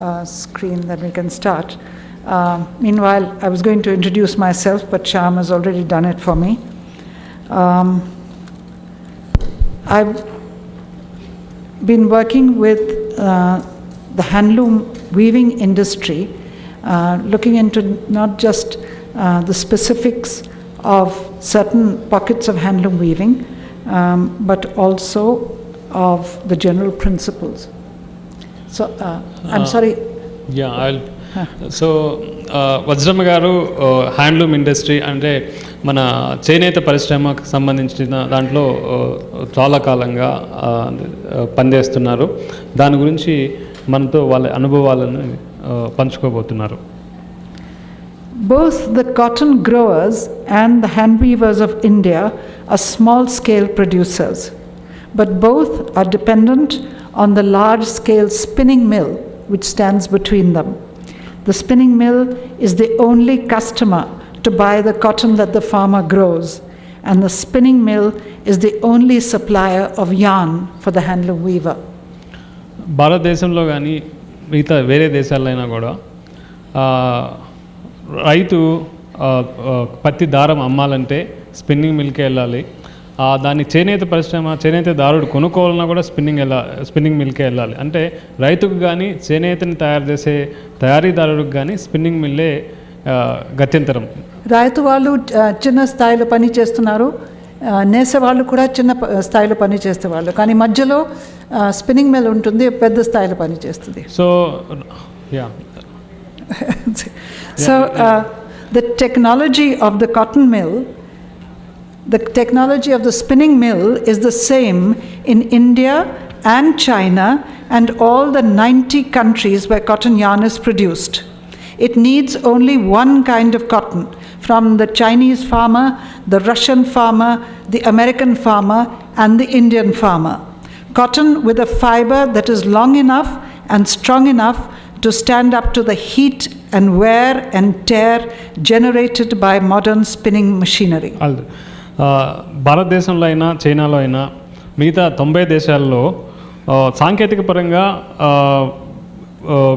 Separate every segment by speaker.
Speaker 1: screen, then we can start. Meanwhile, I was going to introduce myself, but Shyam has already done it for me. I've been working with the handloom weaving industry, looking into not just the specifics of certain pockets of handloom weaving, but also of the general principles. So, I'm sorry.
Speaker 2: Yeah, so Uzramma garu handloom industry అంటే మన చేనేత పరిశ్రమకు సంబంధించిన దాంట్లో చాలా కాలంగా పనిచేస్తున్నారు. దాని గురించి మనతో వాళ్ళ అనుభవాలను పంచుకోబోతున్నారు.
Speaker 1: Both the cotton growers and the hand weavers of India are small scale producers, but both are dependent on the large scale spinning mill which stands between them. The spinning mill is the only customer to buy the cotton that the farmer grows, and the spinning mill is the only supplier of yarn for the handloom weaver.
Speaker 2: భారతదేశంలో కానీ మిగతా వేరే దేశాల్లో అయినా కూడా రైతు పత్తి దారం అమ్మాలంటే స్పిన్నింగ్ మిల్కే వెళ్ళాలి. దాన్ని చేనేత పరిశ్రమ చేనేతదారుడు కొనుక్కోవాలన్నా కూడా స్పిన్నింగ్ మిల్కే వెళ్ళాలి. అంటే రైతుకు కానీ చేనేతని తయారు చేసే తయారీదారుడికి కానీ స్పిన్నింగ్ మిల్లే గత్యంతరం.
Speaker 1: రైతు వాళ్ళు చిన్న స్థాయిలో పని చేస్తున్నారు, నేసే వాళ్ళు కూడా చిన్న స్థాయిలో పని చేసేవాళ్ళు, కానీ మధ్యలో స్పిన్నింగ్ మిల్ ఉంటుంది, పెద్ద స్థాయిలో పని చేస్తుంది. So the technology of the cotton mill, the technology of the spinning mill is the same in India and China and all the 90 countries where cotton yarn is produced. It needs only one kind of cotton, from the Chinese farmer, the Russian farmer, the American farmer, and the Indian farmer. Cotton with a fiber that is long enough and strong enough to stand up to the heat and wear and tear generated by modern spinning machinery.
Speaker 2: భారతదేశంలో అయినా చైనాలో అయినా మిగతా 90 దేశాల్లో సాంకేతిక పరంగా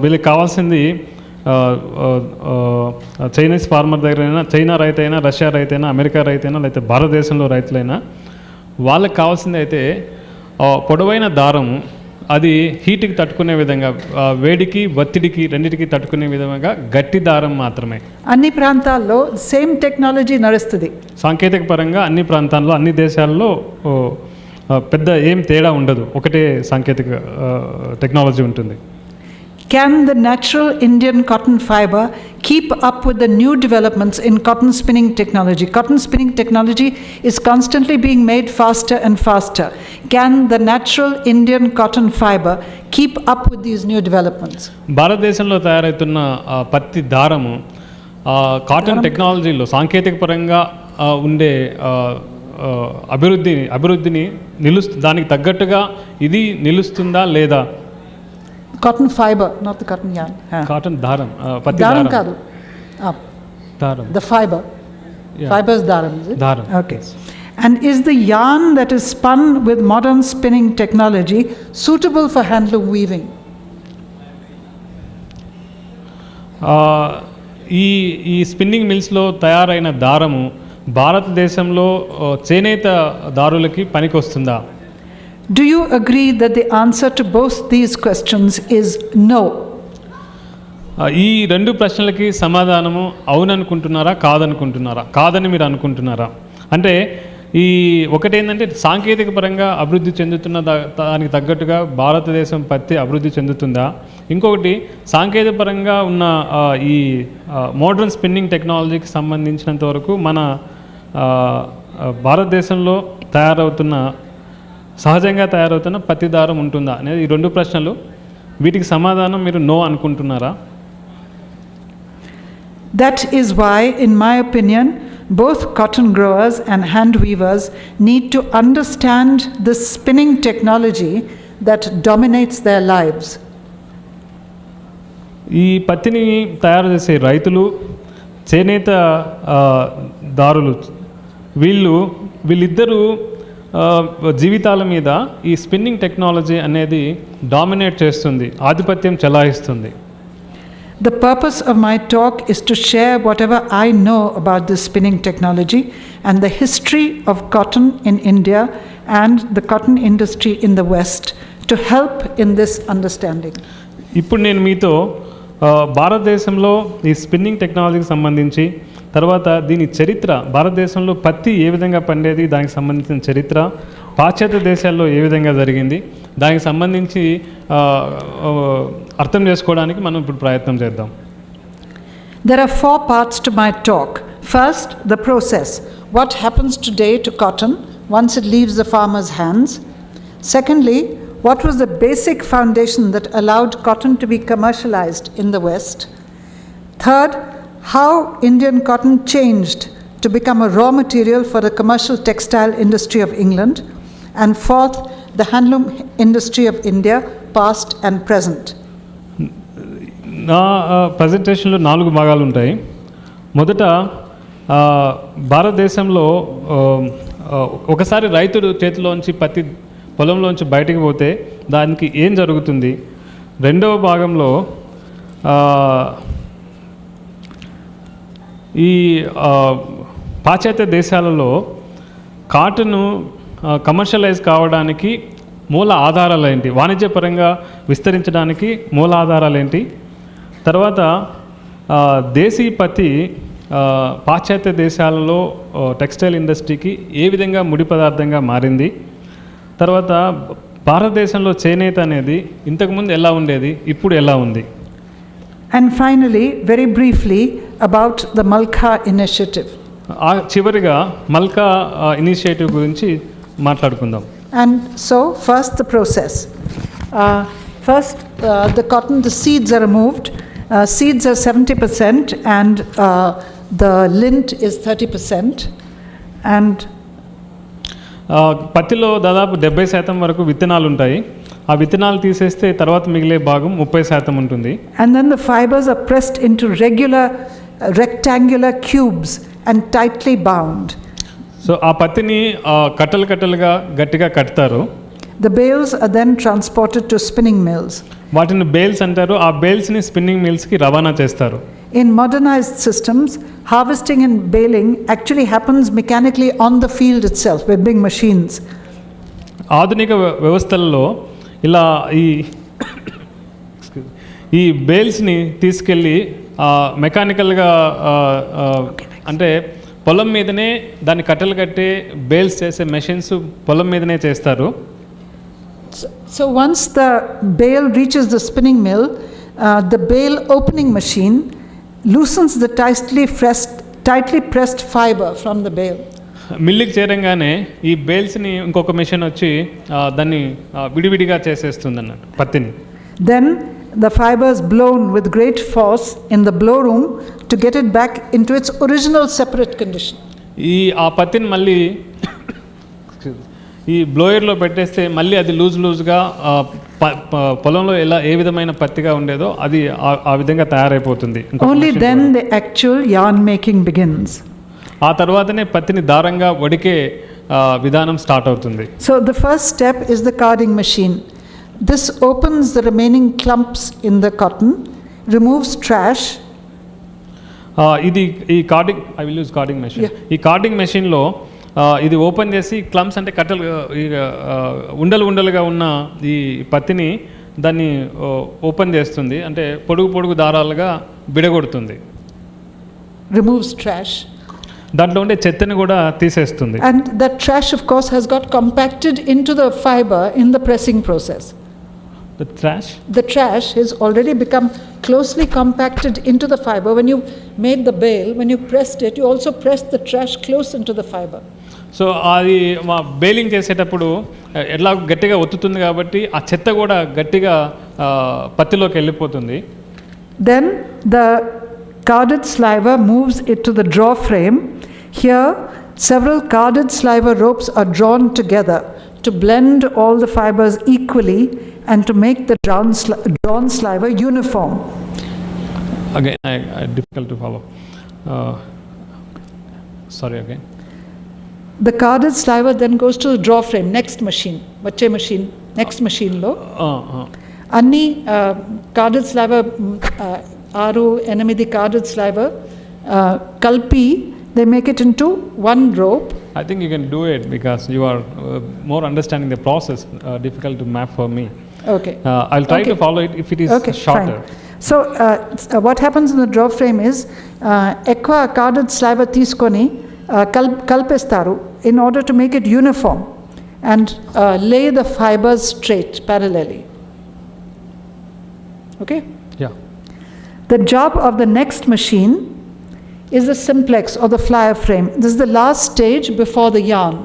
Speaker 2: వీళ్ళకి కావాల్సింది చైనీస్ ఫార్మర్ దగ్గరైనా, చైనా రైతు అయినా, రష్యా రైతు అయినా, అమెరికా రైతు అయినా, లేకపోతే భారతదేశంలో రైతులైనా వాళ్ళకి కావాల్సింది అయితే పొడవైన దారము, అది హీట్కి తట్టుకునే విధంగా, వేడికి ఒత్తిడికి రెండింటికి తట్టుకునే విధంగా గట్టి దారం మాత్రమే.
Speaker 1: అన్ని ప్రాంతాల్లో సేమ్ టెక్నాలజీ నడుస్తుంది.
Speaker 2: సాంకేతిక పరంగా అన్ని ప్రాంతాల్లో అన్ని దేశాల్లో పెద్ద ఏం తేడా ఉండదు, ఒకటే సాంకేతిక టెక్నాలజీ ఉంటుంది.
Speaker 1: Can the natural Indian cotton fiber keep up with the new developments in cotton spinning technology? Cotton spinning technology is constantly being made faster and faster. Can the natural Indian cotton fiber keep up with these new developments?
Speaker 2: భారతదేశంలో తయారవుతున్న పత్తి దారము cotton టెక్నాలజీలో సాంకేతిక పరంగా ఉండే అభివృద్ధిని దానికి తగ్గట్టుగా ఇది నిలుస్తుందా లేదా?
Speaker 1: Cotton fiber, not the cotton yarn.
Speaker 2: Cotton daram, patti
Speaker 1: daram kaadu.
Speaker 2: Daram.
Speaker 1: The fiber. Yeah. Fiber is daram, is it?
Speaker 2: Daram.
Speaker 1: Okay. Yes. And is the yarn that is spun with modern spinning technology suitable for handloom weaving?
Speaker 2: ఈ spinning మిల్స్లో తయారైన దారము భారతదేశంలో చేనేత దారులకి పనికొస్తుందా?
Speaker 1: Do you agree that the answer to both these questions is no?
Speaker 2: ఈ రెండు ప్రశ్నలకి సమాధానము అవుననుకుంటున్నారా, కాదనుకుంటున్నారా? కాదని మీరు అనుకుంటున్నారా? అంటే ఈ ఒకటేంటంటే సాంకేతిక పరంగా అభివృద్ధి చెందుతున్న దానికి తగ్గట్టుగా భారతదేశం పత్తి అభివృద్ధి చెందుతుందా? ఇంకొకటి సాంకేతిక పరంగా ఉన్న ఈ మోడర్న్ స్పిన్నింగ్ టెక్నాలజీకి సంబంధించినంత వరకు మన భారతదేశంలో సహజంగా తయారవుతున్న పత్తి దారం ఉంటుందా అనేది ఈ రెండు ప్రశ్నలు. వీటికి సమాధానం మీరు నో అనుకుంటున్నారా?
Speaker 1: That is why, in my opinion, both cotton growers and hand weavers need to understand the spinning technology that dominates their lives.
Speaker 2: ఈ పత్తిని తయారు చేసే రైతులు, చేనేత దారులు వీళ్ళిద్దరూ జీవితాల మీద ఈ స్పిన్నింగ్ టెక్నాలజీ అనేది డామినేట్ చేస్తుంది, ఆధిపత్యం చెలాయిస్తుంది.
Speaker 1: The purpose of my talk is to share whatever I know about this spinning technology and the history of cotton in India and the cotton industry in the West to help in this understanding.
Speaker 2: ఇప్పుడు నేను మీతో భారతదేశంలో ఈ spinning టెక్నాలజీకి సంబంధించి, తర్వాత దీని చరిత్ర, భారతదేశంలో పత్తి ఏ విధంగా పండేది దానికి సంబంధించిన చరిత్ర, పాశ్చాత్య దేశాల్లో ఏ విధంగా జరిగింది దానికి సంబంధించి అర్థం చేసుకోవడానికి మనం ఇప్పుడు ప్రయత్నం చేద్దాం.
Speaker 1: There are 4 parts to my talk. First, the process. What happens today to cotton once it leaves the farmer's hands? Secondly, what was the basic foundation that allowed cotton to be commercialized in the West? Third, how Indian cotton changed to become a raw material for the commercial textile industry of England. And fourth, the handloom industry of India, past and present.
Speaker 2: నా ప్రజెంటేషన్లో 4 భాగాలు ఉంటాయి. మొదట భారతదేశంలో ఒకసారి రైతుడు చేతిలోంచి పత్తి పొలంలోంచి బయటికి పోతే దానికి ఏం జరుగుతుంది. రెండవ భాగంలో ఈ పాశ్చాత్య దేశాలలో కాటను కమర్షియలైజ్ కావడానికి మూల ఆధారాలు ఏంటి, వాణిజ్యపరంగా విస్తరించడానికి మూల ఆధారాలు ఏంటి, తర్వాత దేశీ పత్తి పాశ్చాత్య దేశాలలో టెక్స్టైల్ ఇండస్ట్రీకి ఏ విధంగా ముడి పదార్థంగా మారింది, తర్వాత భారతదేశంలో చేనేత అనేది ఇంతకుముందు ఎలా ఉండేది, ఇప్పుడు ఎలా ఉంది.
Speaker 1: And finally, very briefly, about the Malka initiative.
Speaker 2: చివరిగా మల్కా ఇనిషియేటివ్ గురించి మాట్లాడుకుందాం.
Speaker 1: And so, first the process. First, the cotton, the seeds are removed. Seeds are 70% and the lint is 30%. And
Speaker 2: పత్తిలో దాదాపు 70% వరకు విత్తనాలు ఉంటాయి. ఆ విత్తనాలు తీసేస్తే తర్వాత మిగిలే భాగం 30% ఉంటుంది.
Speaker 1: And then the fibers are pressed into regular rectangular cubes and tightly bound.
Speaker 2: So ఆ పత్తిని కట్టలు కట్టలుగా గట్టిగా కడతారు.
Speaker 1: The bales are then transported to spinning mills.
Speaker 2: వాటిని బేల్స్ అంటారు. ఆ బేల్స్ని స్పిన్నింగ్ మిల్స్కి రవాణా చేస్తారు.
Speaker 1: In modernized systems, harvesting and baling actually happens mechanically on the field itself with big machines.
Speaker 2: ఆధునిక వ్యవస్థలలో ఇలా ఈ బేల్స్ని తీసుకెళ్ళి మెకానికల్గా అంటే పొలం మీదనే దాన్ని కట్టలు కట్టే బేల్స్ చేసే మెషిన్స్ పొలం మీదనే చేస్తారు.
Speaker 1: So once the bale reaches the spinning mill, the bale opening machine loosens the tightly pressed fiber from the bale.
Speaker 2: మిల్లుకి చేరంగానే ఈ బేల్స్ని ఇంకొక మెషిన్ వచ్చి దాన్ని విడివిడిగా చేసేస్తుంది అన్నట్టు పత్తిని.
Speaker 1: Then the fiber is blown with great force in the blow room to get it back into its original separate condition.
Speaker 2: ఆ పత్తిని మళ్ళీ ఈ బ్లోయర్లో పెట్టేస్తే మళ్ళీ అది లూజ్గా పొలంలో ఏ విధమైన పత్తిగా ఉండేదో అది ఆ విధంగా తయారైపోతుంది.
Speaker 1: Only then the actual yarn making begins.
Speaker 2: ఆ తర్వాతనే పత్తిని దారంగా వడికే విధానం స్టార్ట్ అవుతుంది.
Speaker 1: So the first step is the carding machine. This opens the remaining clumps in the cotton, removes trash.
Speaker 2: ఇది ఈ carding, I will use carding machine. ఈ carding మెషిన్లో ఇది ఓపెన్ చేసి క్లమ్స్ అంటే కట్టలు ఉండలుగా ఉన్న ఈ పత్తిని దాన్ని ఓపెన్ చేస్తుంది, అంటే పొడుగు దారాలుగా విడగొడుతుంది.
Speaker 1: Removes trash.
Speaker 2: దాంట్లో ఉండే చెత్తని కూడా తీసేస్తుంది.
Speaker 1: And that trash of course has got compacted into the fiber in the pressing process. The trash has already become closely compacted into the fiber. When you made the bale, when you pressed it, you also pressed the trash close into the fiber.
Speaker 2: So అది మా baling చేసేటప్పుడు ఎట్లా గట్టిగా ఒత్తుతుంది కాబట్టి ఆ చెత్త కూడా గట్టిగా పత్తిలోకి వెళ్ళిపోతుంది.
Speaker 1: Then the carded sliver moves it to the Drawframe. Here several carded sliver ropes are drawn together to blend all the fibers equally and to make the drawn sliver uniform.
Speaker 2: Again, difficult to follow. Sorry again.
Speaker 1: The carded sliver then goes to the Drawframe, next machine, next machine lo. Anni carded sliver Aru Enamidi carded sliver, Kalpi, they make it into one rope.
Speaker 2: I think you can do it because you are more understanding the process. Difficult to map for me.
Speaker 1: Okay.
Speaker 2: I'll try to follow it if it is shorter.
Speaker 1: Fine. So what happens in the draw frame is ఎక్కువ carded sliver తీసుకొని kalpestaru in order to make it uniform and lay the fibers straight parallelly. Okay?
Speaker 2: Yeah.
Speaker 1: The job of the next machine is the simplex or the flyer frame. This is the last stage before the yarn.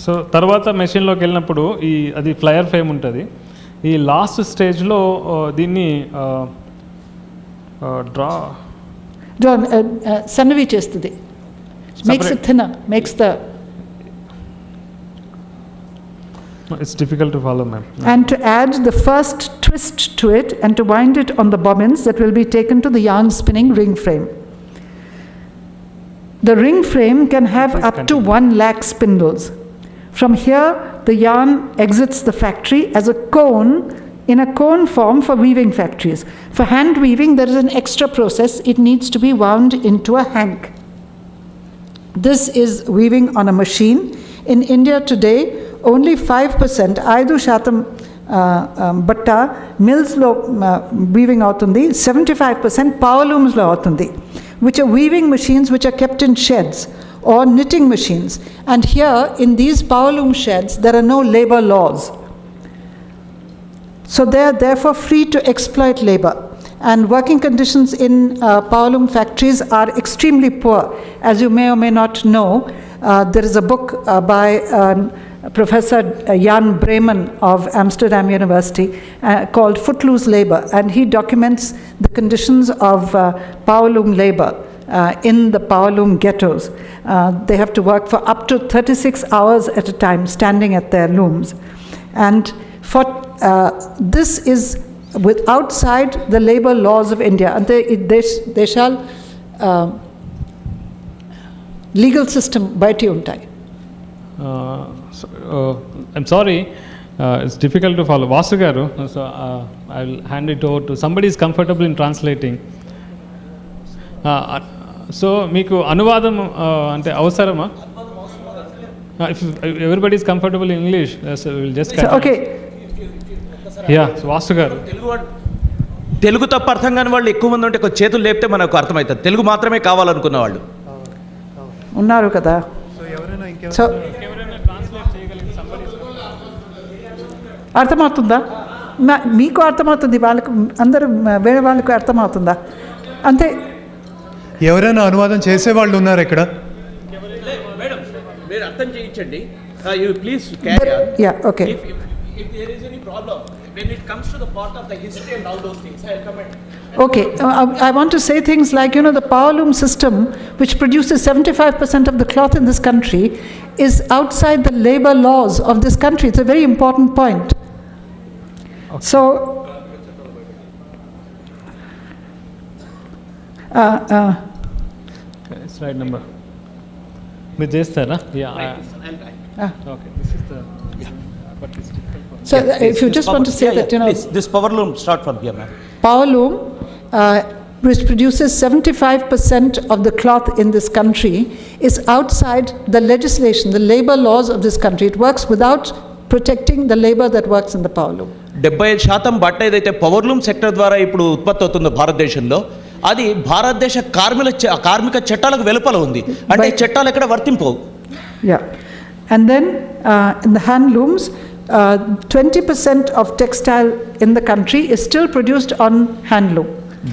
Speaker 2: So తర్వాత మెషిన్లోకి వెళ్ళినప్పుడు అది flyer frame ఉంటుంది. ఈ last స్టేజ్లో దీన్ని
Speaker 1: సన్నవి చేస్తుంది. Makes it thinner, makes the...
Speaker 2: It's difficult to follow, ma'am.
Speaker 1: And to add the first twist to it and to wind it on the bobbins that will be taken to the yarn spinning ring frame. The ring frame can have up to 1 lakh spindles. From here, the yarn exits the factory as a cone in a cone form for weaving factories. For hand weaving, there is an extra process. It needs to be wound into a hank. This is weaving on a machine. In India today, only 5%, 5% బట్ట మిల్స్లో weaving అవుతుంది, 75% power looms లో అవుతుంది, which are weaving machines which are kept in sheds or knitting machines. And here in these power loom sheds, there are no labor laws. So they are therefore free to exploit labor. And working conditions in power loom factories are extremely poor. As you may or may not know, there is a book by Professor Jan Bremen of Amsterdam University called Footloose Labor, and he documents the conditions of power loom labor in the power loom ghettos. They have to work for up to 36 hours at a time, standing at their looms. And for this is outside the labor laws of India, and they shall legal system బయట ఉంటాయి.
Speaker 2: I'm sorry, it's difficult to follow. Vasu garu, so I will hand it over to somebody is comfortable in translating. So మీకు అనువాదం అంటే అవసరమా? If everybody is comfortable in English, so we will just
Speaker 1: So, okay.
Speaker 2: Yeah, so Vasu garu.
Speaker 3: Telugu తప్ప అర్థం కాని వాళ్ళు ఎక్కువ మంది ఉంటే ఒక చేతులు లేపితే మనకు అర్థమవుతుంది. తెలుగు మాత్రమే కావాలనుకున్న వాళ్ళు
Speaker 1: ఉన్నారు కదా. సో అర్థమవుతుందా? మీకు అర్థమవుతుంది, వాళ్ళకు అందరూ వేరే వాళ్ళకు అర్థమవుతుందా? అంతే.
Speaker 4: ఎవరైనా అనువాదం చేసేవాళ్ళు ఉన్నారు ఇక్కడ?
Speaker 3: మీరు అర్థం చేయించండి. You please carry on.
Speaker 1: Yeah, okay.
Speaker 3: If there is any problem when it comes to the part of the history and all those things, I'll comment.
Speaker 1: Okay, I want to say things like, the power loom system, which produces 75% of the cloth in this country, is outside the labor laws of this country. It's a very important point. Okay. So,
Speaker 2: slide number. మీరు చేస్తారా? Okay, this is the... But it's difficult for...
Speaker 1: So if you just want to say that,
Speaker 3: please, this power loom start from here, ma'am.
Speaker 1: Power loom, which produces 75% of the cloth in this country, is outside the legislation, the labor laws of this country. It works without protecting the labor that works in the power loom.
Speaker 3: 75% బట్ట ఏదైతే power loom sector ద్వారా ఇప్పుడు ఉత్పత్తి అవుతుందో భారతదేశంలో, అది భారతదేశ కార్మిక చట్టాలకు వెలుపల ఉంది. అంటే చట్టాలు ఎక్కడ వర్తింపవు.
Speaker 1: Yeah. And then in the hand looms, 20% of textile in the country is still produced on handloom.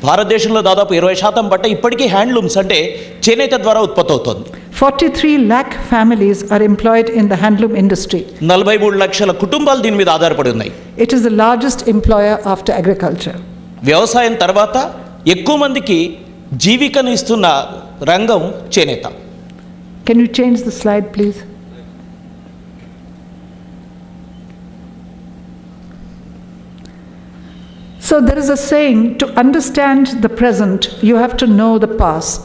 Speaker 3: భారతదేశంలో దాదాపు 20% బట్ట ఇప్పటికీ హ్యాండ్లూమ్స్ అంటే చేనేత ద్వారా ఉత్పత్తి అవుతుంది.
Speaker 1: 43 lakh families are employed in the handloom industry.
Speaker 3: 43 లక్షల కుటుంబాలు దీని మీద ఆధారపడి ఉన్నాయి.
Speaker 1: It is the largest employer after agriculture.
Speaker 3: వ్యవసాయం తర్వాత ఎక్కువ మందికి జీవికను ఇస్తున్న రంగం చేనేత.
Speaker 1: Can you change the slide, please? So there is a saying, to understand the present, you have to know the past.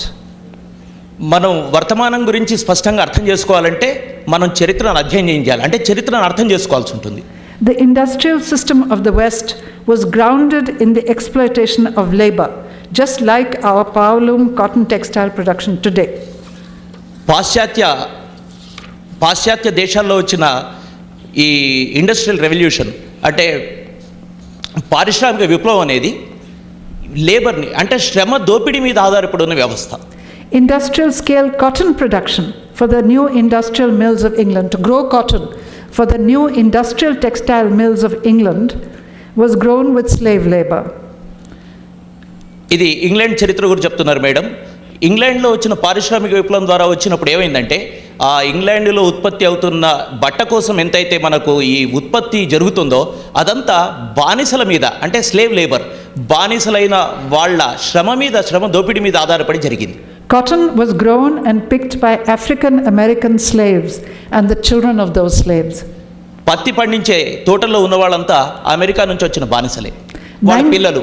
Speaker 3: మనం వర్తమానం గురించి స్పష్టంగా అర్థం చేసుకోవాలంటే మనం చరిత్రను అధ్యయనం చేయాలి. అంటే చరిత్రను అర్థం చేసుకోవాల్సి ఉంటుంది.
Speaker 1: The industrial system of the West was grounded in the exploitation of labor, just like our powerloom cotton textile production today.
Speaker 3: పాశ్చాత్య దేశాల్లో వచ్చిన ఈ ఇండస్ట్రియల్ రెవల్యూషన్ అంటే పారిశ్రామిక విప్లవం అనేది లేబర్ని అంటే శ్రమ దోపిడీ మీద ఆధారపడి ఉన్న వ్యవస్థ.
Speaker 1: Industrial scale cotton production for the new industrial mills of England, to grow cotton for the new industrial textile mills of England, was grown with slave labor.
Speaker 3: ఇది ఇంగ్లాండ్ చరిత్ర గురించి చెప్తున్నారు మేడం. ఇంగ్లాండ్లో వచ్చిన పారిశ్రామిక విప్లవం ద్వారా వచ్చినప్పుడు ఏమైందంటే ఆ ఇంగ్లాండ్లో ఉత్పత్తి అవుతున్న బట్ట కోసం ఎంతైతే మనకు ఈ ఉత్పత్తి జరుగుతుందో అదంతా బానిసల మీద అంటే స్లేవ్ లేబర్ బానిసలైన వాళ్ళ శ్రమ దోపిడీ మీద ఆధారపడి జరిగింది.
Speaker 1: Cotton was grown and picked by African American slaves and the children of those slaves.
Speaker 3: పత్తి పండించే తోటల్లో ఉన్న వాళ్ళంతా అమెరికా నుంచి వచ్చిన బానిసలే, వాళ్ళ పిల్లలు.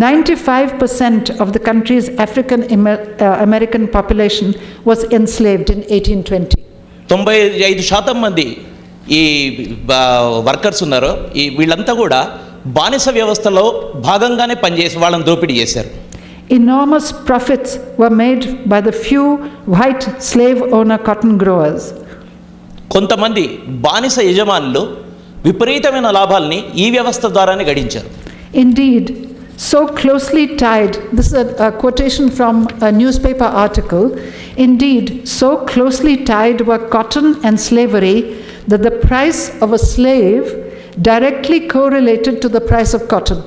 Speaker 1: 95% of the country's African American population was enslaved in 1820.
Speaker 3: 95% మంది ఈ వర్కర్స్ ఉన్నారు, ఈ వీళ్ళంతా కూడా బానిస వ్యవస్థలో భాగంగానే పనిచేసి వాళ్ళని దోపిడీ చేశారు.
Speaker 1: Enormous profits were made by the few white slave owner cotton growers.
Speaker 3: కొంతమంది బానిస యజమానులు విపరీతమైన లాభాల్ని ఈ వ్యవస్థ ద్వారానే గడించారు.
Speaker 1: Indeed, so closely tied, this is a quotation from a newspaper article, indeed, so closely tied were cotton and slavery that the price of a slave directly correlated to the price of cotton.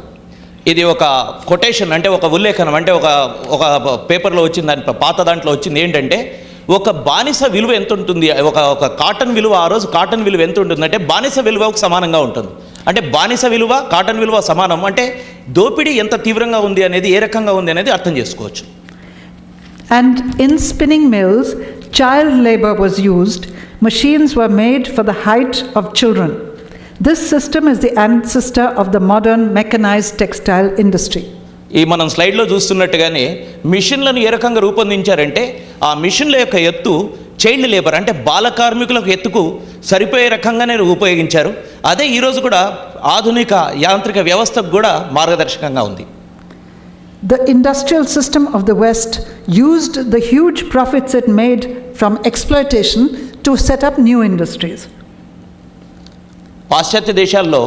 Speaker 3: ఇది ఒక quotation అంటే ఒక ఉల్లేఖనం అంటే ఒక పేపర్లో వచ్చింది, దాని పాత దాంట్లో వచ్చింది ఏంటంటే ఒక బానిస విలువ ఎంత ఉంటుంది, ఒక కాటన్ విలువ ఆ రోజు కాటన్ విలువ ఎంత ఉంటుందంటే బానిస విలువకు సమానంగా ఉంటుంది. అంటే బానిస విలువ కాటన్ విలువ సమానం అంటే దోపిడీ ఎంత తీవ్రంగా ఉంది అనేది ఏ రకంగా ఉంది అనేది అర్థం చేసుకోవచ్చు.
Speaker 1: And in spinning mills, child labor was used. Machines were made for the height of children. This system is the ancestor of the modern mechanized textile industry.
Speaker 3: ఈ మనం స్లైడ్లో చూస్తున్నట్టుగానే మిషన్లను ఏ రకంగా రూపొందించారంటే ఆ మిషన్ల యొక్క ఎత్తు చైల్డ్ లేబర్ అంటే బాల కార్మికులకు ఎత్తుకు సరిపోయే రకంగానే ఉపయోగించారు. అదే ఈరోజు కూడా ఆధునిక యాంత్రిక వ్యవస్థకు కూడా మార్గదర్శకంగా ఉంది.
Speaker 1: The industrial system of the West used the huge profits it made from exploitation to set up new industries.
Speaker 3: పాశ్చాత్య దేశాల్లో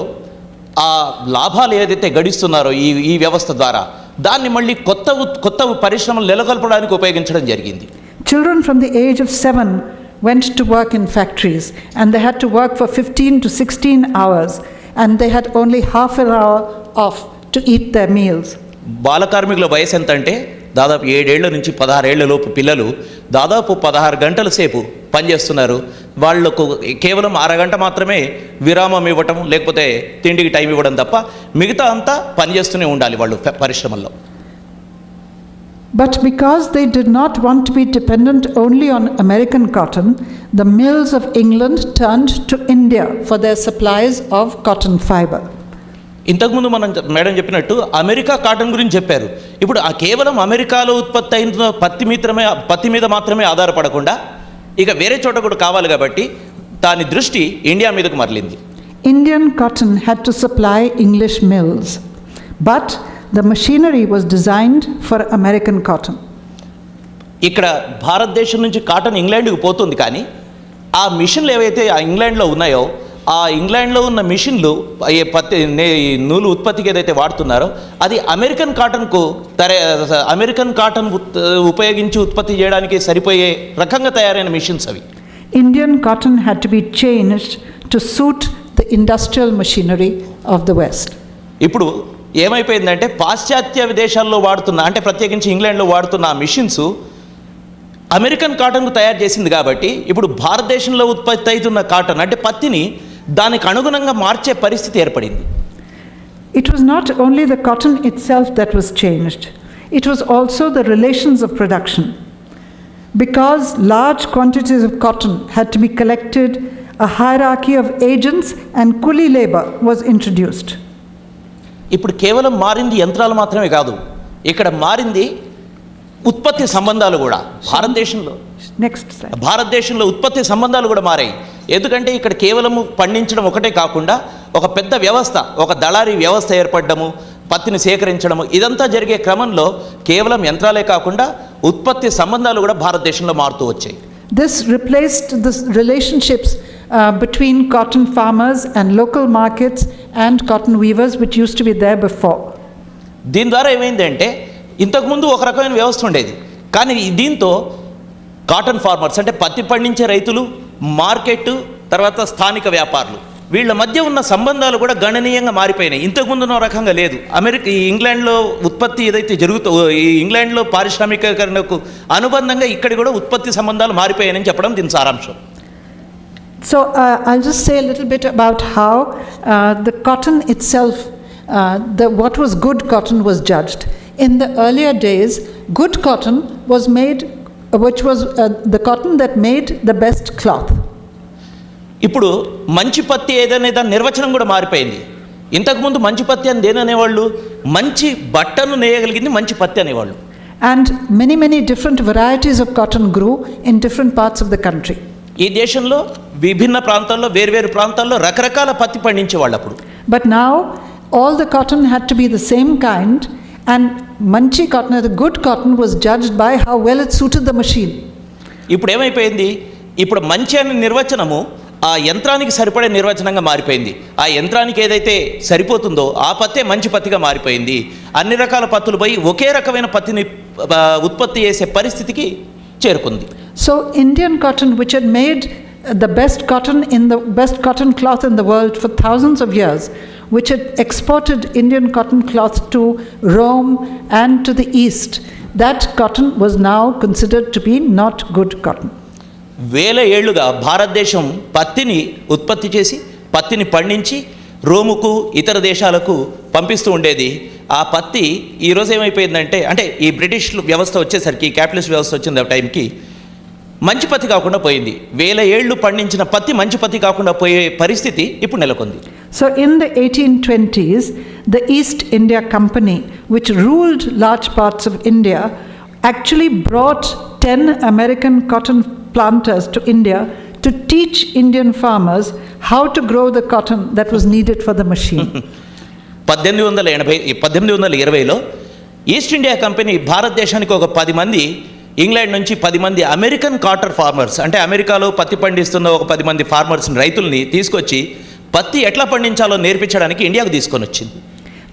Speaker 3: ఆ లాభాలు ఏదైతే గడిస్తున్నారో ఈ వ్యవస్థ ద్వారా దాన్ని మళ్ళీ కొత్త పరిశ్రమలు నెలకొల్పడానికి ఉపయోగించడం జరిగింది.
Speaker 1: Children from the age of 7 went to work in factories and they had to work for 15 to 16 hours and they had only half an hour off to eat their meals.
Speaker 3: బాల కార్మికుల వయసు ఎంత అంటే దాదాపు 7 ఏళ్ల నుంచి 16 ఏళ్ల లోపు పిల్లలు దాదాపు 16 గంటల సేపు పనిచేస్తున్నారు. వాళ్లకు కేవలం అరగంట మాత్రమే విరామం ఇవ్వటం లేకపోతే తిండికి టైం ఇవ్వడం తప్ప మిగతా అంతా పనిచేస్తూనే ఉండాలి వాళ్ళు పరిశ్రమల్లో.
Speaker 1: But because they did not want to be dependent only on American cotton, the mills of England turned to India for their supplies of cotton fiber.
Speaker 3: ఇంతకుముందు మనం మేడం చెప్పినట్టు అమెరికా కాటన్ గురించి చెప్పారు. ఇప్పుడు కేవలం అమెరికాలో ఉత్పత్తి అయిన పత్తి మీద మాత్రమే ఆధారపడకుండా ఇక వేరే చోట కూడా కావాలి కాబట్టి దాని దృష్టి ఇండియా మీదకు మరలింది.
Speaker 1: Indian cotton had to supply English mills, but the machinery was designed for American cotton.
Speaker 3: ఇక్కడ భారతదేశం నుంచి కాటన్ ఇంగ్లాండ్కి పోతుంది, కానీ ఆ మిషన్లు ఏవైతే ఆ ఇంగ్లాండ్లో ఉన్నాయో ఆ ఇంగ్లాండ్లో ఉన్న మిషన్లు నూలు ఉత్పత్తికి ఏదైతే వాడుతున్నారో అది అమెరికన్ కాటన్ ఉపయోగించి ఉత్పత్తి చేయడానికి సరిపోయే రకంగా తయారైన మిషన్స్ అవి.
Speaker 1: Indian cotton had to be changed to suit the industrial machinery of the West.
Speaker 3: ఇప్పుడు ఏమైపోయిందంటే పాశ్చాత్య దేశాల్లో వాడుతున్న అంటే ప్రత్యేకించి ఇంగ్లాండ్లో వాడుతున్న ఆ మిషన్స్ అమెరికన్ కాటన్కు తయారు చేసింది కాబట్టి ఇప్పుడు భారతదేశంలో ఉత్పత్తి అవుతున్న కాటన్ అంటే పత్తిని దానికి అనుగుణంగా మార్చే పరిస్థితి ఏర్పడింది.
Speaker 1: It was not only the cotton itself that was changed, it was also the relations of production. Because large quantities of cotton had to be collected, a hierarchy of agents and coolie labor was introduced.
Speaker 3: ఇప్పుడు కేవలం మారింది యంత్రాలు మాత్రమే కాదు, ఇక్కడ మారింది ఉత్పత్తి సంబంధాలు కూడా. భారతదేశంలో ఉత్పత్తి సంబంధాలు కూడా మారాయి. ఎందుకంటే ఇక్కడ కేవలం పండించడం ఒకటే కాకుండా ఒక పెద్ద వ్యవస్థ, ఒక దళారీ వ్యవస్థ ఏర్పడము, పత్తిని సేకరించడము, ఇదంతా జరిగే క్రమంలో కేవలం యంత్రాలే కాకుండా ఉత్పత్తి సంబంధాలు కూడా భారతదేశంలో మారుతూ వచ్చాయి.
Speaker 1: This replaced the relationships between cotton farmers and local markets and cotton weavers, which used to be there before.
Speaker 3: దీని ద్వారా ఏమైందంటే ఇంతకుముందు ఒక రకమైన వ్యవస్థ ఉండేది, కానీ దీంతో కాటన్ ఫార్మర్స్ అంటే పత్తి పండించే రైతులు, మార్కెట్, తర్వాత స్థానిక వ్యాపారులు, వీళ్ళ మధ్య ఉన్న సంబంధాలు కూడా గణనీయంగా మారిపోయినాయి. ఇంతకుముందు ఉన్న రకంగా లేదు. ఈ ఇంగ్లాండ్లో ఉత్పత్తి ఏదైతే ఈ ఇంగ్లాండ్లో పారిశ్రామికీకరణకు అనుబంధంగా ఇక్కడ కూడా ఉత్పత్తి సంబంధాలు మారిపోయాయని చెప్పడం దీని సారాంశం.
Speaker 1: So I'll just say a little bit about how the cotton itself, what was good cotton was judged. In the earlier days, good cotton was made, which was the cotton that made the best cloth.
Speaker 3: ఇప్పుడు మంచి పత్తి ఏదనే దాని నిర్వచనం కూడా మారిపోయింది. ఇంతకుముందు మంచి పత్తి అని దేననేవాళ్ళు, మంచి బట్టను నేయగలిగింది మంచి పత్తి అనేవాళ్ళు.
Speaker 1: And many different varieties of cotton grew in different parts of the country.
Speaker 3: ఈ దేశంలో విభిన్న ప్రాంతాల్లో, వేర్వేరు ప్రాంతాల్లో రకరకాల పత్తి పండించేవాళ్ళు అప్పుడు.
Speaker 1: But now all the cotton had to be the same kind, and manchi cotton, the good cotton, was judged by how well it suited the machine.
Speaker 3: ఇప్పుడు ఏమైపోయింది, ఇప్పుడు మంచి అనే నిర్వచనము ఆ యంత్రానికి సరిపడే నిర్వచనంగా మారిపోయింది. ఆ యంత్రానికి ఏదైతే సరిపోతుందో ఆ పత్తే మంచి పత్తిగా మారిపోయింది. అన్ని రకాల పత్తులు పోయి ఒకే రకమైన పత్తిని ఉత్పత్తి చేసే పరిస్థితికి చేరుకుంది.
Speaker 1: So Indian cotton, which had made the best cotton cloth in the world for thousands of years, which had exported Indian cotton cloth to Rome and to the East, that cotton was now considered to be not good cotton.
Speaker 3: వేల ఏళ్లుగా భారతదేశం పత్తిని ఉత్పత్తి చేసి, పత్తిని పండించి రోముకు, ఇతర దేశాలకు పంపిస్తూ ఉండేది. ఆ పత్తి ఈరోజు ఏమైపోయిందంటే, అంటే ఈ బ్రిటిష్ వ్యవస్థ వచ్చేసరికి, క్యాపిటలిస్ట్ వ్యవస్థ వచ్చిన టైంకి మంచి పత్తి కాకుండా పోయింది. వేల ఏళ్ళు పండించిన పత్తి మంచి పత్తి కాకుండా పోయే పరిస్థితి ఇప్పుడు నెలకొంది.
Speaker 1: So in the 1820s, the East India Company, which ruled large parts of India, actually brought 10 American cotton planters to India to teach Indian farmers how to grow the cotton that was needed for the machine.
Speaker 3: 1820లో east India company భారతదేశానికి ఒక 10 మంది, England నుంచి 10 మంది American cotton farmers, అంటే అమెరికాలో పత్తి పండిస్తున్న ఒక 10 మంది ఫార్మర్స్, రైతుల్ని తీసుకొచ్చి పత్తి ఎట్లా పండించాలో నేర్పించడానికి ఇండియాకు తీసుకొని వచ్చింది.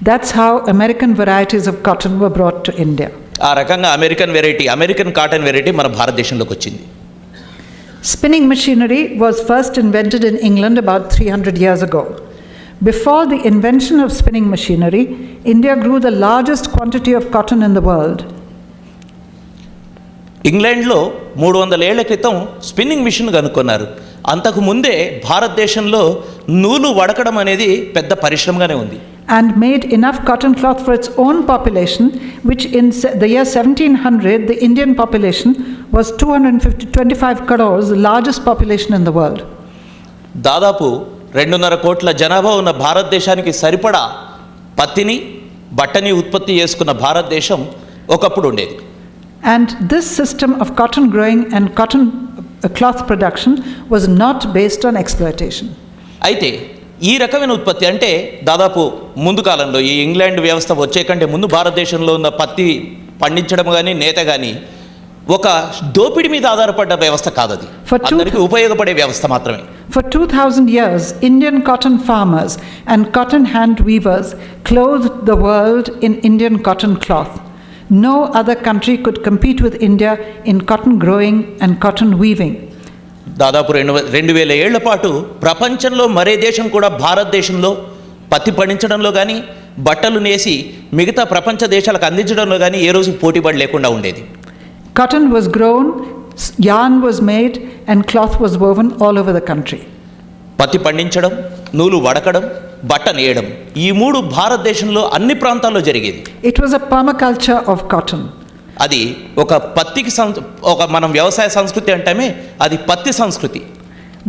Speaker 1: That's how American varieties of cotton were brought to India.
Speaker 3: ఆ రకంగా అమెరికన్ కాటన్ వెరైటీ మన భారతదేశంలోకి వచ్చింది.
Speaker 1: Spinning machinery was first invented in England about 300 years ago. Before the invention of spinning machinery, India grew the largest quantity of cotton in the world.
Speaker 3: ఇంగ్లాండ్లో 300 ఏళ్ల క్రితం spinning machine కనుక్కున్నారు. అంతకు ముందే భారతదేశంలో నూలు వడకడం అనేది పెద్ద పరిశ్రమగానే ఉంది.
Speaker 1: And made enough cotton cloth for its own population, which in the year 1700, the Indian population was 225 crores, the largest population in the world.
Speaker 3: దాదాపు 2.5 కోట్ల జనాభా ఉన్న భారతదేశానికి సరిపడా పత్తిని, బట్టని ఉత్పత్తి చేసుకున్న భారతదేశం ఒకప్పుడు ఉండేది.
Speaker 1: And this system of cotton growing and cotton cloth production was not based on exploitation.
Speaker 3: అయితే ఈ రకమైన ఉత్పత్తి అంటే దాదాపు ముందు కాలంలో ఈ ఇంగ్లాండ్ వ్యవస్థ వచ్చే కంటే ముందు భారతదేశంలో ఉన్న పత్తి పండించడం కానీ, నేత కానీ ఒక దోపిడీ మీద ఆధారపడ్డ వ్యవస్థ కాదది. అందరికీ ఉపయోగపడే వ్యవస్థ మాత్రమే.
Speaker 1: For 2000 years, Indian cotton farmers and cotton hand weavers clothed the world in Indian cotton cloth. No other country could compete with India in cotton growing and cotton weaving.
Speaker 3: దాదాపు 2000 ఏళ్ల పాటు ప్రపంచంలో మరే దేశం కూడా భారతదేశంలో పత్తి పండించడంలో కానీ, బట్టలు నేసి మిగతా ప్రపంచ దేశాలకు అందించడంలో కానీ ఏ రోజు పోటీపడి లేకుండా ఉండేది.
Speaker 1: Cotton was grown, yarn was made, and cloth was woven all over the country.
Speaker 3: పత్తి పండించడం, నూలు వడకడం, బట్ట నేయడం, ఈ 3 భారతదేశంలో అన్ని ప్రాంతాల్లో జరిగేది.
Speaker 1: It was a permaculture of cotton.
Speaker 3: అది ఒక పత్తికి మనం వ్యవసాయ సంస్కృతి అంటేనే అది పత్తి సంస్కృతి.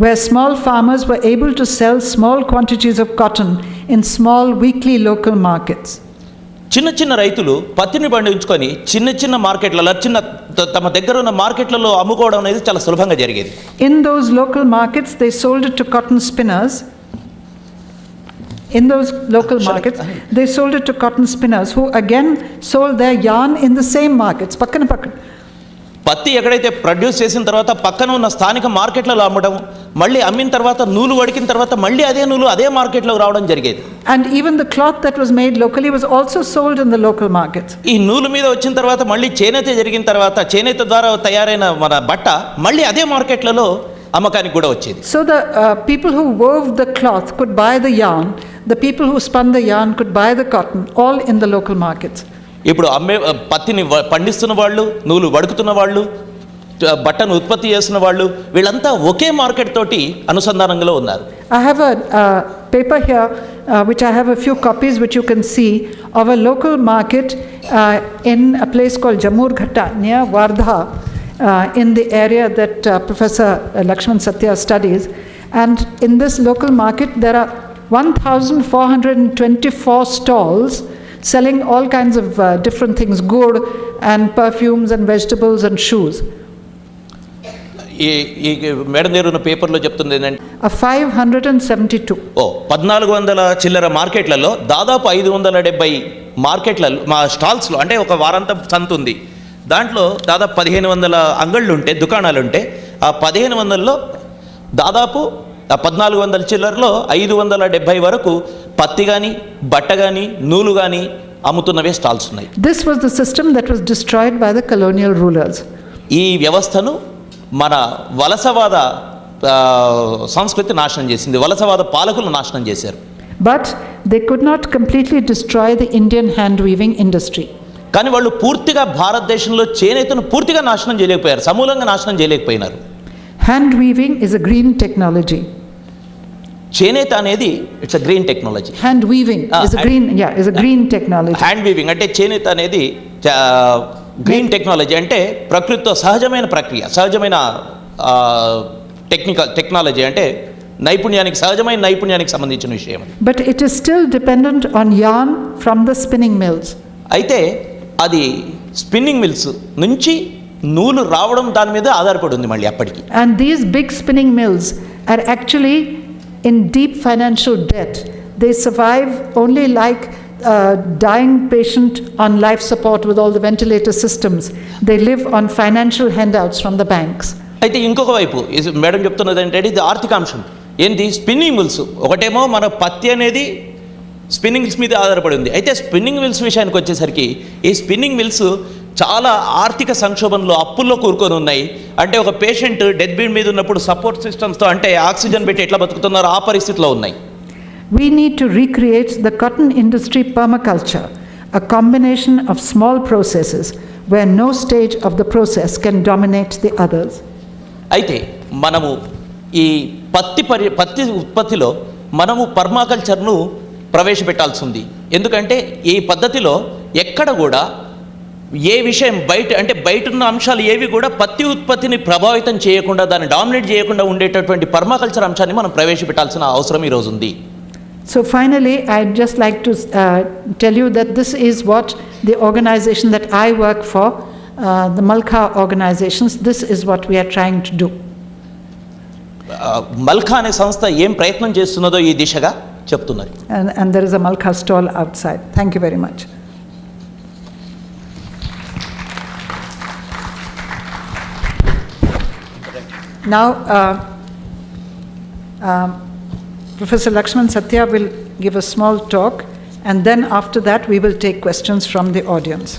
Speaker 1: Where small farmers were able to sell small quantities of cotton in small weekly local markets.
Speaker 3: చిన్న రైతులు పత్తిని పండించుకొని చిన్న మార్కెట్లలో, తమ దగ్గర ఉన్న మార్కెట్లలో అమ్ముకోవడం అనేది చాలా సులభంగా జరిగేది.
Speaker 1: In those local markets, they sold it to cotton spinners. In those local markets, they sold it to cotton spinners who again sold their yarn in the same markets. Pakkana.
Speaker 3: పత్తి ఎక్కడైతే ప్రొడ్యూస్ చేసిన తర్వాత పక్కన ఉన్న స్థానిక మార్కెట్లలో అమ్మడం, మళ్ళీ అమ్మిన తర్వాత నూలు వడికిన తర్వాత మళ్ళీ అదే నూలు అదే మార్కెట్లో రావడం జరిగేది.
Speaker 1: And even the cloth that was made locally was also sold in the local markets.
Speaker 3: ఈ నూలు మీద వచ్చిన తర్వాత మళ్ళీ చేనేత జరిగిన తర్వాత చేనేత ద్వారా తయారైన మన బట్ట మళ్ళీ అదే మార్కెట్లలో అమ్మకానికి కూడా వచ్చేది.
Speaker 1: So the people who wove the cloth could buy the yarn, the people who spun the yarn could buy the cotton, all in the local markets.
Speaker 3: ఇప్పుడు పత్తిని పండిస్తున్న వాళ్ళు, నూలు వడుకుతున్న వాళ్ళు, బట్టను ఉత్పత్తి చేస్తున్న వాళ్ళు, వీళ్ళంతా ఒకే మార్కెట్ తోటి అనుసంధానంలో ఉన్నారు.
Speaker 1: I have a paper here which I have a few copies which you can see of a local market in a place called Jamur Ghatta near Wardha. In the area that Professor Lakshman Satya studies. And in this local market, there are 1,424 stalls selling all kinds of different things, good and perfumes and vegetables and shoes.
Speaker 3: ఈ madam దగ్గర ఉన్న పేపర్లో చెప్తుంది ఏంటంటే
Speaker 1: 572.
Speaker 3: 1400 చిల్లర మార్కెట్లలో దాదాపు 570 మార్కెట్లలో మా స్టాల్స్లో, అంటే ఒక వారాంతం సంత ఉంది, దాంట్లో దాదాపు 1500 అంగళ్ళు ఉంటే, దుకాణాలు ఉంటే, ఆ 1500లో దాదాపు 1400 చిల్లరలో 570 వరకు పత్తి కానీ బట్ట కానీ నూలు కానీ అమ్ముతున్నవే స్టాల్స్ ఉన్నాయి.
Speaker 1: This was the system that was destroyed by the colonial rulers.
Speaker 3: ఈ వ్యవస్థను మన వలసవాద సంస్కృతి నాశనం చేసింది, వలసవాద పాలకులు నాశనం చేశారు.
Speaker 1: But they could not completely destroy the Indian hand weaving industry.
Speaker 3: కానీ వాళ్ళు పూర్తిగా భారతదేశంలో చేనేతను పూర్తిగా నాశనం చేయలేకపోయారు, సమూలంగా నాశనం చేయలేకపోయినారు.
Speaker 1: Hand weaving is a green technology.
Speaker 3: చేనేత అనేది it's a green technology.
Speaker 1: Hand weaving is a green technology.
Speaker 3: Hand weaving అంటే చేనేత అనేది గ్రీన్ టెక్నాలజీ, అంటే ప్రకృతితో సహజమైన ప్రక్రియ, సహజమైన టెక్నాలజీ, అంటే నైపుణ్యానికి, సహజమైన నైపుణ్యానికి సంబంధించిన విషయం.
Speaker 1: But it is still dependent on yarn from the spinning mills.
Speaker 3: అయితే అది స్పిన్నింగ్ మిల్స్ నుంచి నూలు రావడం దాని మీద ఆధారపడి ఉంది మళ్ళీ అప్పటికి.
Speaker 1: And these big spinning mills are actually in deep financial debt. They survive only like a dying patient on life support with all the ventilator systems. They live on financial handouts from the banks.
Speaker 3: అయితే ఇంకొక వైపు madam చెప్తున్నది ఏంటంటే ఇది ఆర్థికాంశం. ఏంటి? Spinning mills. ఒకటేమో మన పత్తి అనేది స్పిన్నింగ్ మిల్స్ మీద ఆధారపడి ఉంది. అయితే స్పిన్నింగ్ మిల్స్ విషయానికి వచ్చేసరికి ఈ స్పిన్నింగ్ మిల్స్ చాలా ఆర్థిక సంక్షోభంలో, అప్పుల్లో కూరుకొని ఉన్నాయి. అంటే ఒక పేషెంట్ డెత్ బెడ్ మీద ఉన్నప్పుడు సపోర్ట్ సిస్టమ్స్తో, అంటే ఆక్సిజన్ పెట్టి ఎట్లా బతుకుతున్నారో ఆ పరిస్థితిలో ఉన్నాయి.
Speaker 1: We need to recreate the cotton industry permaculture, a combination of small processes where no stage of the process can dominate the others.
Speaker 3: అయితే మనము ఈ పత్తి ఉత్పత్తిలో మనము పర్మాకల్చర్ను ప్రవేశపెట్టాల్సి ఉంది. ఎందుకంటే ఈ పద్ధతిలో ఎక్కడ కూడా ఏ విషయం బయట ఉన్న అంశాలు ఏవి కూడా పత్తి ఉత్పత్తిని ప్రభావితం చేయకుండా, దాన్ని డామినేట్ చేయకుండా ఉండేటటువంటి పర్మాకల్చర్ అంశాన్ని మనం ప్రవేశపెట్టాల్సిన అవసరం ఈరోజు ఉంది.
Speaker 1: So finally, I'd just like to tell you that this is what the organization that I work for, the Malka organizations, this is what we are trying to do.
Speaker 3: మల్కా అనే సంస్థ ఏం ప్రయత్నం చేస్తున్నదో ఈ దిశగా చెప్తున్నారు.
Speaker 1: And there is a Malka stall outside. Thank you very much. Now, Professor Lakshman Satya will give a small talk, and then after that we will take questions from the audience.